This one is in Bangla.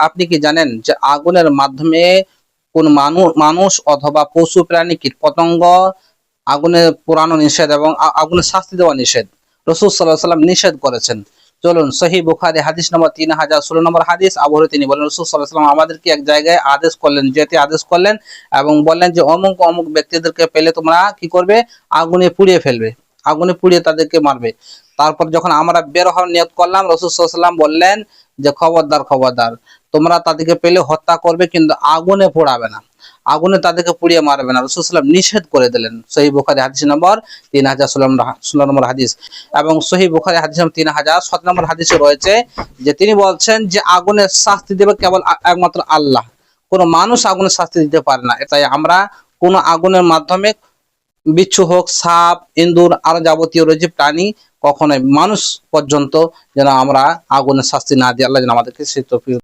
আপনি কি জানেন যে আগুনের মাধ্যমে কোন মানুষ অথবা পশু প্রাণী কীটপতঙ্গ আগুনে পোড়ানো নিষেধ এবং আগুনে শাস্তি দেওয়া নিষেধ। রাসূল সাল্লাল্লাহু আলাইহি ওয়াসাল্লাম নিষেধ করেছেন। চলুন সহিহ বুখারী হাদিস নম্বর 3016 নম্বর হাদিস, আবু হুরায়রা তিনি বলেন রাসূল সাল্লাল্লাহু আলাইহি ওয়াসাল্লাম আমাদেরকে এক জায়গায় আদেশ করলেন, যেতে আদেশ করলেন এবং বললেন যে অমুক অমুক ব্যক্তিদেরকে পেলে তোমরা কি করবে, আগুনে পুড়িয়ে ফেলবে, আগুনে পুড়িয়ে তাদেরকে মারবে। তারপর যখন আমরা বের হওয়ার নিয়ত করলাম, রাসূল সাল্লাল্লাহু আলাইহি ওয়াসাল্লাম বললেন যে খবরদার খবরদার, তোমরা তাদেরকে পেলে হত্যা করবে কিন্তু আগুনে পোড়াবে না, আগুনে তাদেরকে পুড়িয়ে মারবে না। রাসূল সাল্লাল্লাহু আলাইহি ওয়াসাল্লাম নিষেধ করে দিলেন। সহিহ বুখারী হাদিস নম্বর 3016 নম্বর হাদিস এবং সহিহ বুখারী হাদিস নম্বর 3007 নম্বর হাদিসে রয়েছে যে তিনি বলছেন যে আগুনের শাস্তি দেবে কেবল একমাত্র আল্লাহ, কোনো মানুষ আগুনের শাস্তি দিতে পারে না। তাই আমরা কোনো আগুনের মাধ্যমে বিচ্ছু হোক, সাপ, ইঁদুর, আরো যাবতীয় রয়েছে প্রাণী, কখনোই মানুষ পর্যন্ত যেন আমরা আগুনের শাস্তি না দিই। আল্লাহ যেন আমাদেরকে সেই তৌফিক